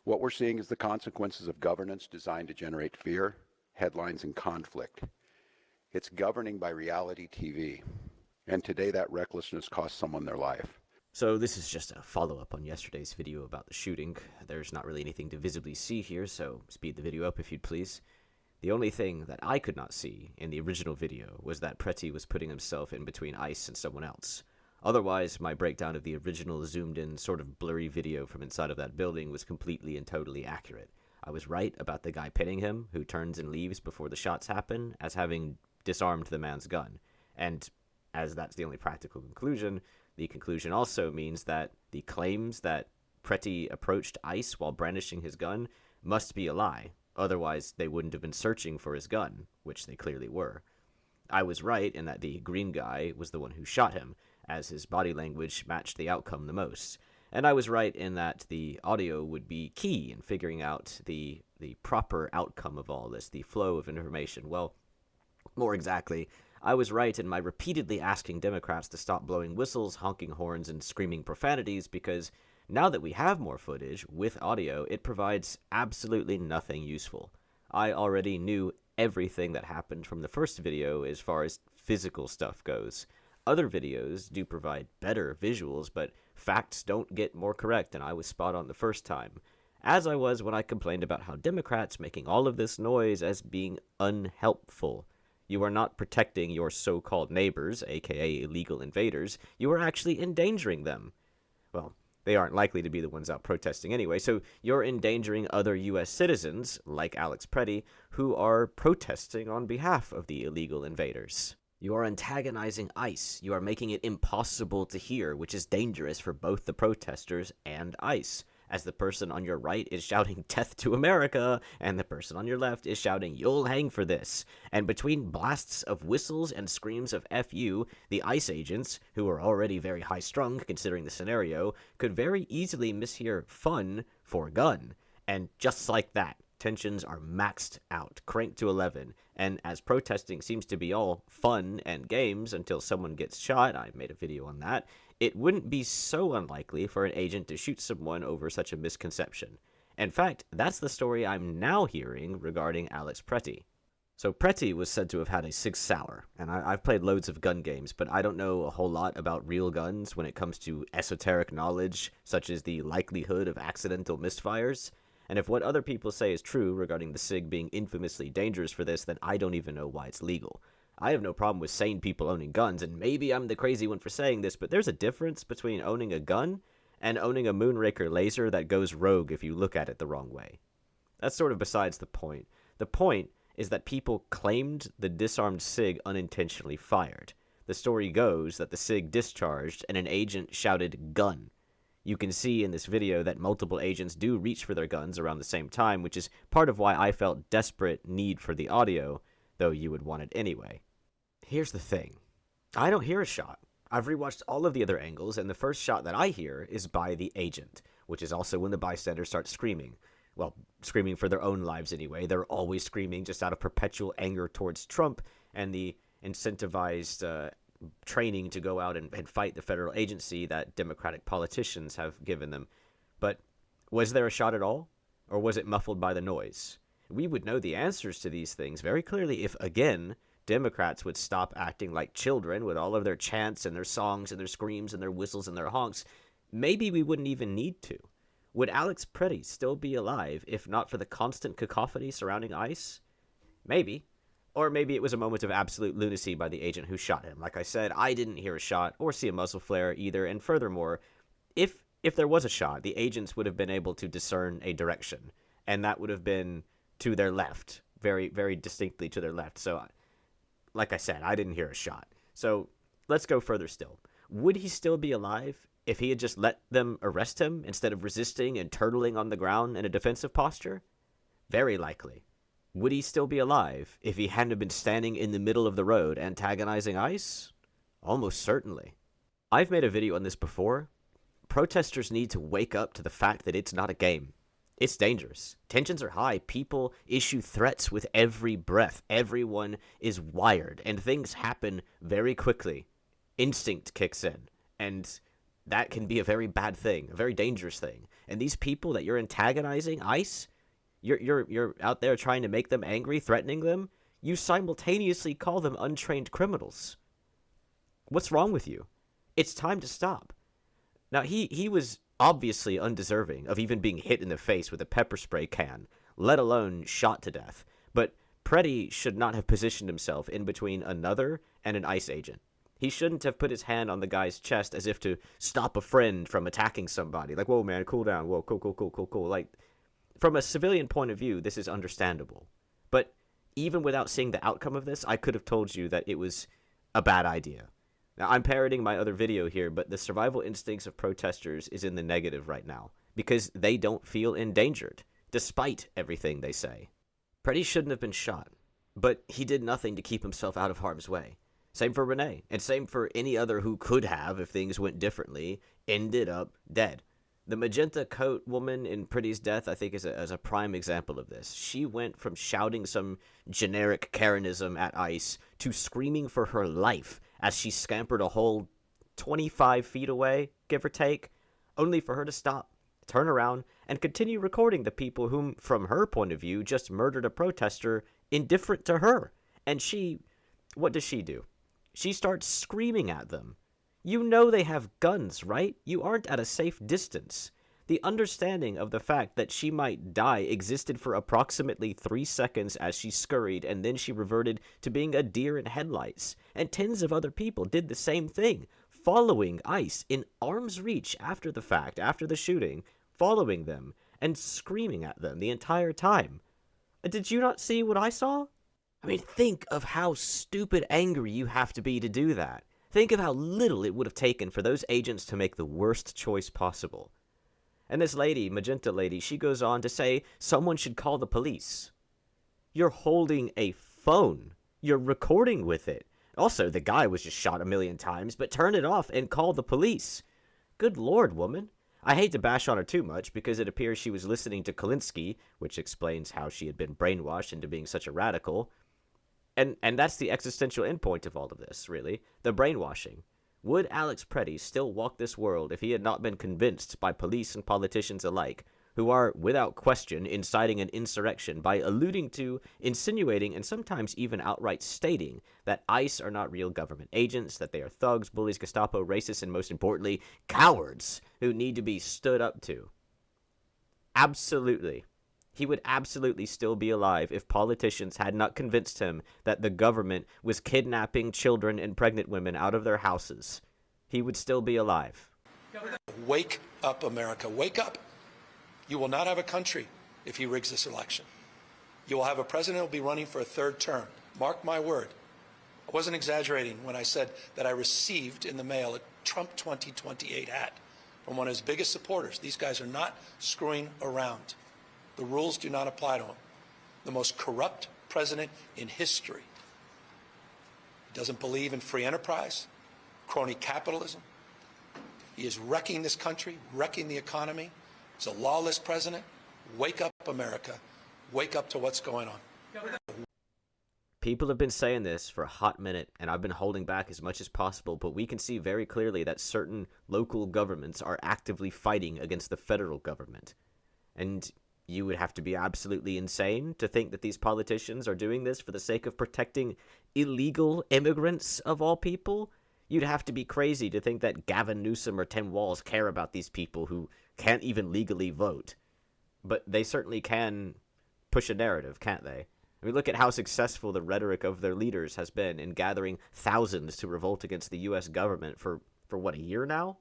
What we're seeing is the consequences of governance designed to generate fear, headlines, and conflict. It's governing by reality TV. And today that recklessness cost someone their life. So this is just a follow-up on yesterday's video about the shooting. There's not really anything to visibly see here, so speed the video up if you'd please. The only thing that I could not see in the original video was that Pretti was putting himself in between ICE and someone else. Otherwise, my breakdown of the original zoomed-in, sort of blurry video from inside of that building was completely and totally accurate. I was right about the guy pinning him, who turns and leaves before the shots happen, as having disarmed the man's gun. And as that's the only practical conclusion, the conclusion also means that the claims that Pretti approached ICE while brandishing his gun must be a lie. Otherwise, they wouldn't have been searching for his gun, which they clearly were. I was right in that the green guy was the one who shot him, as his body language matched the outcome the most. And I was right in that the audio would be key in figuring out the proper outcome of all this, the flow of information. Well, more exactly, I was right in my repeatedly asking Democrats to stop blowing whistles, honking horns, and screaming profanities, because now that we have more footage with audio, it provides absolutely nothing useful. I already knew everything that happened from the first video as far as physical stuff goes. Other videos do provide better visuals, but facts don't get more correct, and I was spot on the first time. As I was when I complained about how Democrats making all of this noise as being unhelpful. You are not protecting your so-called neighbors, aka illegal invaders. You are actually endangering them. Well, they aren't likely to be the ones out protesting anyway, so you're endangering other U.S. citizens, like Alex Pretti, who are protesting on behalf of the illegal invaders. You are antagonizing ICE. You are making it impossible to hear, which is dangerous for both the protesters and ICE, as the person on your right is shouting "Death to America," and the person on your left is shouting "You'll hang for this." And between blasts of whistles and screams of "F you," the ICE agents, who are already very high-strung considering the scenario, could very easily mishear "fun" for "gun." And just like that, tensions are maxed out, cranked to 11, and as protesting seems to be all fun and games until someone gets shot, I made a video on that, it wouldn't be so unlikely for an agent to shoot someone over such a misconception. In fact, that's the story I'm now hearing regarding Alex Pretti. So Pretti was said to have had a Sig Sauer, and I've played loads of gun games, but I don't know a whole lot about real guns when it comes to esoteric knowledge, such as the likelihood of accidental misfires. And if what other people say is true regarding the SIG being infamously dangerous for this, then I don't even know why it's legal. I have no problem with sane people owning guns, and maybe I'm the crazy one for saying this, but there's a difference between owning a gun and owning a Moonraker laser that goes rogue if you look at it the wrong way. That's sort of besides the point. The point is that people claimed the disarmed SIG unintentionally fired. The story goes that the SIG discharged and an agent shouted "gun." You can see in this video that multiple agents do reach for their guns around the same time, which is part of why I felt desperate need for the audio, though you would want it anyway. Here's the thing. I don't hear a shot. I've rewatched all of the other angles, and the first shot that I hear is by the agent, which is also when the bystanders start screaming. Well, screaming for their own lives anyway. They're always screaming just out of perpetual anger towards Trump and the incentivized training to go out and fight the federal agency that Democratic politicians have given them. But was there a shot at all? Or was it muffled by the noise? We would know the answers to these things very clearly if, again, Democrats would stop acting like children with all of their chants and their songs and their screams and their whistles and their honks. Maybe we wouldn't even need to. Would Alex Pretti still be alive if not for the constant cacophony surrounding ICE? Maybe. Or maybe it was a moment of absolute lunacy by the agent who shot him. Like I said, I didn't hear a shot or see a muzzle flare either. And furthermore, if there was a shot, the agents would have been able to discern a direction. And that would have been to their left. Very, very distinctly to their left. So, like I said, I didn't hear a shot. So, let's go further still. Would he still be alive if he had just let them arrest him instead of resisting and turtling on the ground in a defensive posture? Very likely. Would he still be alive if he hadn't been standing in the middle of the road antagonizing ICE? Almost certainly. I've made a video on this before. Protesters need to wake up to the fact that it's not a game. It's dangerous. Tensions are high. People issue threats with every breath. Everyone is wired, and things happen very quickly. Instinct kicks in, and that can be a very bad thing, a very dangerous thing. And these people that you're antagonizing, ICE, you're out there trying to make them angry, threatening them. You simultaneously call them untrained criminals. What's wrong with you? It's time to stop. Now, he was obviously undeserving of even being hit in the face with a pepper spray can, let alone shot to death. But Pretti should not have positioned himself in between another and an ICE agent. He shouldn't have put his hand on the guy's chest as if to stop a friend from attacking somebody. Like, whoa, man, cool down. Whoa, cool. Like, from a civilian point of view, this is understandable. But even without seeing the outcome of this, I could have told you that it was a bad idea. Now, I'm parroting my other video here, but the survival instincts of protesters is in the negative right now because they don't feel endangered, despite everything they say. Pretti shouldn't have been shot, but he did nothing to keep himself out of harm's way. Same for Renee, and same for any other who could have, if things went differently, ended up dead. The magenta coat woman in Pretti's death, I think, is a prime example of this. She went from shouting some generic Karenism at ICE to screaming for her life as she scampered a whole 25 feet away, give or take, only for her to stop, turn around, and continue recording the people whom, from her point of view, just murdered a protester indifferent to her. And what does she do? She starts screaming at them. You know they have guns, right? You aren't at a safe distance. The understanding of the fact that she might die existed for approximately 3 seconds as she scurried, and then she reverted to being a deer in headlights. And tens of other people did the same thing, following ICE in arm's reach after the fact, after the shooting, following them and screaming at them the entire time. Did you not see what I saw? I mean, think of how stupid angry you have to be to do that. Think of how little it would have taken for those agents to make the worst choice possible. And this lady, magenta lady, she goes on to say someone should call the police. You're holding a phone. You're recording with it. Also, the guy was just shot a million times, but turn it off and call the police. Good Lord, woman. I hate to bash on her too much because it appears she was listening to Kalinsky, which explains how she had been brainwashed into being such a radical. And that's the existential endpoint of all of this, really. The brainwashing. Would Alex Pretti still walk this world if he had not been convinced by police and politicians alike, who are, without question, inciting an insurrection by alluding to, insinuating, and sometimes even outright stating that ICE are not real government agents, that they are thugs, bullies, Gestapo, racists, and most importantly, cowards who need to be stood up to? Absolutely. He would absolutely still be alive if politicians had not convinced him that the government was kidnapping children and pregnant women out of their houses. He would still be alive. Wake up, America. Wake up. You will not have a country if he rigs this election. You will have a president who will be running for a third term. Mark my word. I wasn't exaggerating when I said that I received in the mail a Trump 2028 hat from one of his biggest supporters. These guys are not screwing around. The rules do not apply to him. The most corrupt president in history. He doesn't believe in free enterprise, crony capitalism. He is wrecking this country, wrecking the economy. He's a lawless president. Wake up, America. Wake up to what's going on. People have been saying this for a hot minute, and I've been holding back as much as possible, but we can see very clearly that certain local governments are actively fighting against the federal government. And you would have to be absolutely insane to think that these politicians are doing this for the sake of protecting illegal immigrants of all people. You'd have to be crazy to think that Gavin Newsom or Tim Walz care about these people who can't even legally vote. But they certainly can push a narrative, can't they? I mean, look at how successful the rhetoric of their leaders has been in gathering thousands to revolt against the U.S. government for what, a year now?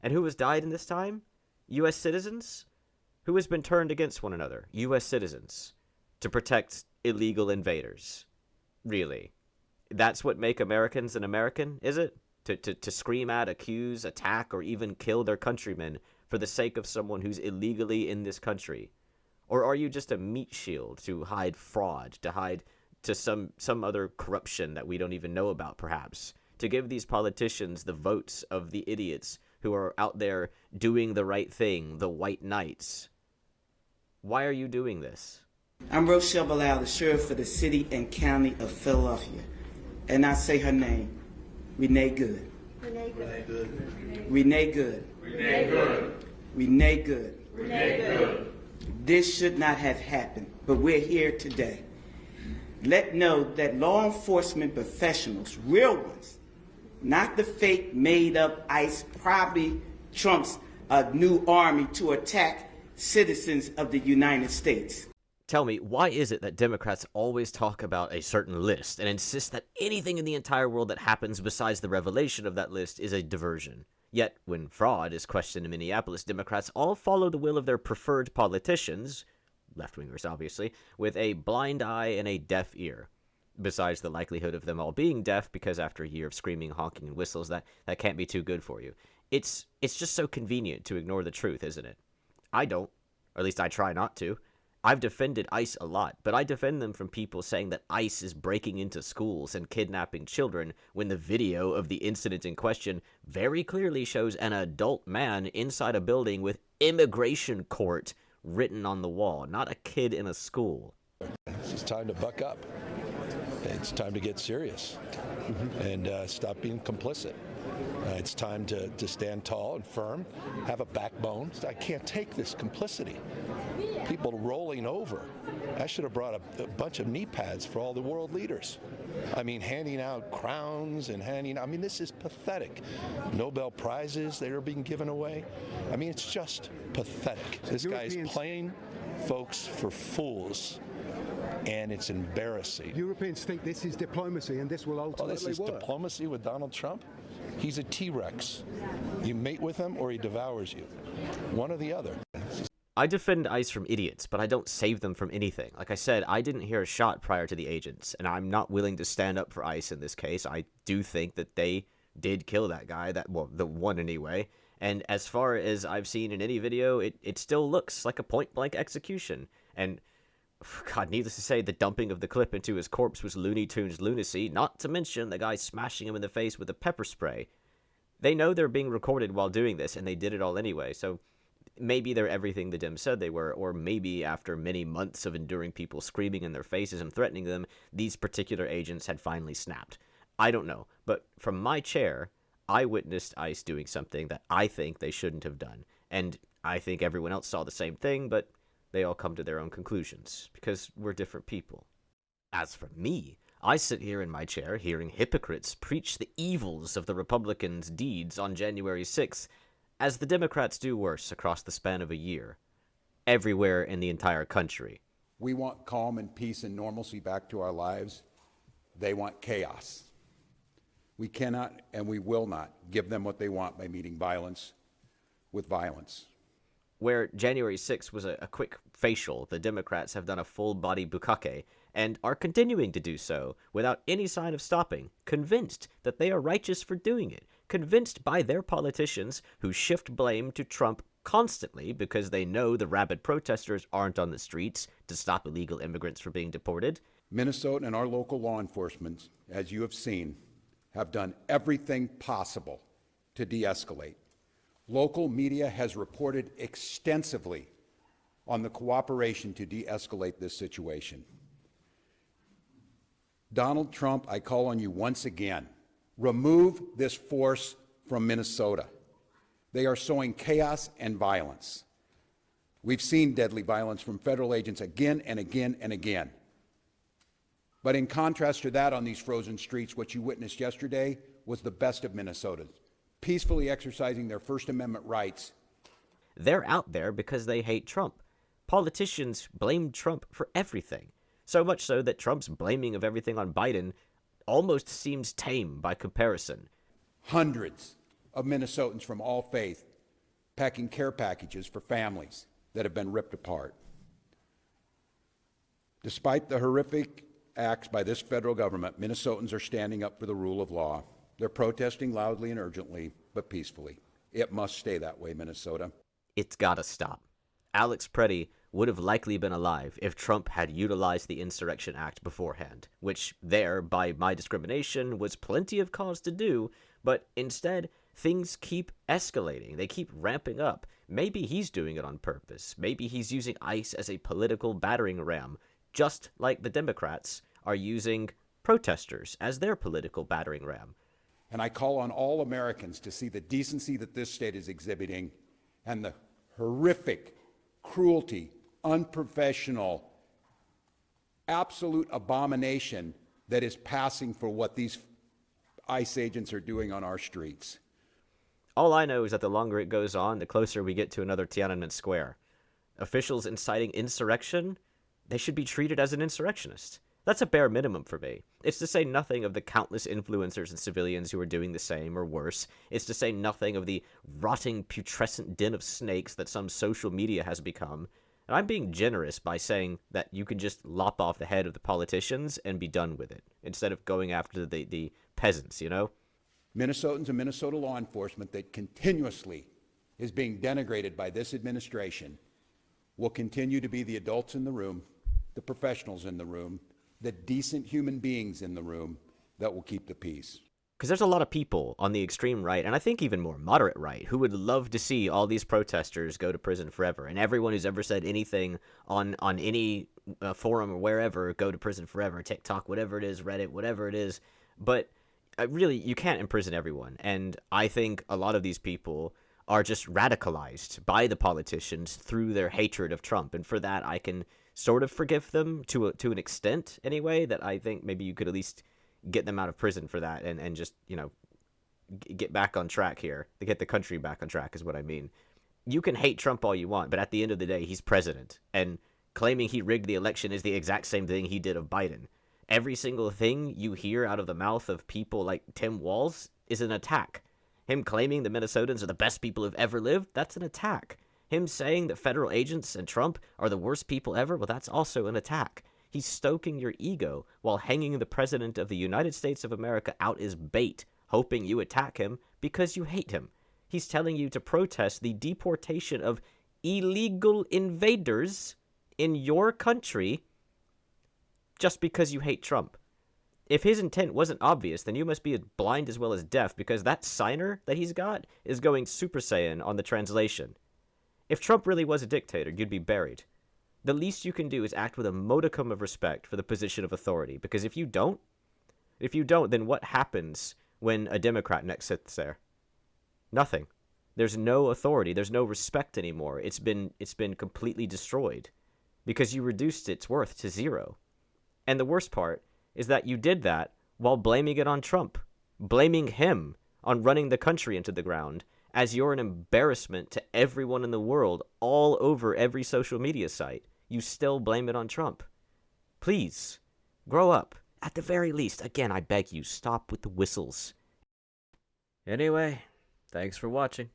And who has died in this time? U.S. citizens? Who has been turned against one another? U.S. citizens. To protect illegal invaders. Really? That's what make Americans an American, is it? To scream at, accuse, attack, or even kill their countrymen for the sake of someone who's illegally in this country? Or are you just a meat shield to hide fraud, to hide to some other corruption that we don't even know about, perhaps? To give these politicians the votes of the idiots who are out there doing the right thing, the white knights? Why are you doing this? I'm Rochelle Bilal, the sheriff for the city and county of Philadelphia. And I say her name, Renee Good. Renee Good. Renee Good. Renee Good. Renee Good. This should not have happened, but we're here today. Let know that law enforcement professionals, real ones, not the fake made-up ICE, probably Trump's new army to attack citizens of the United States. Tell me, why is it that Democrats always talk about a certain list and insist that anything in the entire world that happens besides the revelation of that list is a diversion? Yet, when fraud is questioned in Minneapolis, Democrats all follow the will of their preferred politicians, left-wingers obviously, with a blind eye and a deaf ear. Besides the likelihood of them all being deaf, because after a year of screaming, honking, and whistles, that can't be too good for you. It's just so convenient to ignore the truth, isn't it? I don't, or at least I try not to. I've defended ICE a lot, but I defend them from people saying that ICE is breaking into schools and kidnapping children when the video of the incident in question very clearly shows an adult man inside a building with immigration court written on the wall, not a kid in a school. It's time to buck up. It's time to get serious and stop being complicit. It's time to stand tall and firm, have a backbone. I can't take this complicity. People rolling over. I should have brought a bunch of knee pads for all the world leaders. I mean, handing out crowns and this is pathetic. Nobel Prizes that are being given away. I mean, it's just pathetic. This guy's playing folks for fools. And it's embarrassing. Europeans think this is diplomacy and this will ultimately this is work. Diplomacy with Donald Trump? He's a T-Rex. You mate with him or he devours you. One or the other. I defend ICE from idiots, but I don't save them from anything. Like I said, I didn't hear a shot prior to the agents, and I'm not willing to stand up for ICE in this case. I do think that they did kill that guy, the one anyway. And as far as I've seen in any video, it still looks like a point-blank execution. And God, needless to say, the dumping of the clip into his corpse was Looney Tunes lunacy, not to mention the guy smashing him in the face with a pepper spray. They know they're being recorded while doing this, and they did it all anyway, so maybe they're everything the Dems said they were, or maybe after many months of enduring people screaming in their faces and threatening them, these particular agents had finally snapped. I don't know, but from my chair, I witnessed ICE doing something that I think they shouldn't have done, and I think everyone else saw the same thing, but they all come to their own conclusions, because we're different people. As for me, I sit here in my chair hearing hypocrites preach the evils of the Republicans' deeds on January 6th, as the Democrats do worse across the span of a year, everywhere in the entire country. We want calm and peace and normalcy back to our lives. They want chaos. We cannot and we will not give them what they want by meeting violence with violence. Where January 6th was a quick facial, the Democrats have done a full-body bukkake, and are continuing to do so without any sign of stopping, convinced that they are righteous for doing it, convinced by their politicians who shift blame to Trump constantly because they know the rabid protesters aren't on the streets to stop illegal immigrants from being deported. Minnesota and our local law enforcement, as you have seen, have done everything possible to de-escalate. Local media has reported extensively on the cooperation to de-escalate this situation. Donald Trump, I call on you once again, remove this force from Minnesota. They are sowing chaos and violence. We've seen deadly violence from federal agents again and again and again. But in contrast to that, on these frozen streets, what you witnessed yesterday was the best of Minnesotans, peacefully exercising their First Amendment rights. They're out there because they hate Trump. Politicians blame Trump for everything. So much so that Trump's blaming of everything on Biden almost seems tame by comparison. Hundreds of Minnesotans from all faiths packing care packages for families that have been ripped apart. Despite the horrific acts by this federal government, Minnesotans are standing up for the rule of law. They're protesting loudly and urgently, but peacefully. It must stay that way, Minnesota. It's gotta stop. Alex Pretti would have likely been alive if Trump had utilized the Insurrection Act beforehand, which there, by my discrimination, was plenty of cause to do, but instead, things keep escalating. They keep ramping up. Maybe he's doing it on purpose. Maybe he's using ICE as a political battering ram, just like the Democrats are using protesters as their political battering ram. And I call on all Americans to see the decency that this state is exhibiting and the horrific cruelty, unprofessional, absolute abomination that is passing for what these ICE agents are doing on our streets. All I know is that the longer it goes on, the closer we get to another Tiananmen Square. Officials inciting insurrection, they should be treated as an insurrectionist. That's a bare minimum for me. It's to say nothing of the countless influencers and civilians who are doing the same or worse. It's to say nothing of the rotting, putrescent den of snakes that some social media has become. And I'm being generous by saying that you can just lop off the head of the politicians and be done with it, instead of going after the peasants, you know? Minnesotans and Minnesota law enforcement that continuously is being denigrated by this administration will continue to be the adults in the room, the professionals in the room, the decent human beings in the room that will keep the peace. Because there's a lot of people on the extreme right, and I think even more moderate right, who would love to see all these protesters go to prison forever, and everyone who's ever said anything on any forum or wherever, go to prison forever, TikTok, whatever it is, Reddit, whatever it is. But really, you can't imprison everyone, and I think a lot of these people are just radicalized by the politicians through their hatred of Trump, and for that I can sort of forgive them to an extent anyway, that I think maybe you could at least get them out of prison for that and just, you know, get back on track here. To get the country back on track is what I mean. You can hate Trump all you want, but at the end of the day, he's president, and claiming he rigged the election is the exact same thing he did of Biden. Every single thing you hear out of the mouth of people like Tim Walz is an attack. Him claiming the Minnesotans are the best people who've ever lived, that's an attack. Him saying that federal agents and Trump are the worst people ever, well, that's also an attack. He's stoking your ego while hanging the President of the United States of America out as bait, hoping you attack him because you hate him. He's telling you to protest the deportation of illegal invaders in your country just because you hate Trump. If his intent wasn't obvious, then you must be blind as well as deaf, because that signer that he's got is going Super Saiyan on the translation. If Trump really was a dictator, you'd be buried. The least you can do is act with a modicum of respect for the position of authority, because if you don't, then what happens when a Democrat next sits there? Nothing. There's no authority. There's no respect anymore. It's been completely destroyed because you reduced its worth to zero. And the worst part is that you did that while blaming it on Trump, blaming him on running the country into the ground, as you're an embarrassment to everyone in the world, all over every social media site. You still blame it on Trump. Please, grow up. At the very least, again, I beg you, stop with the whistles. Anyway, thanks for watching.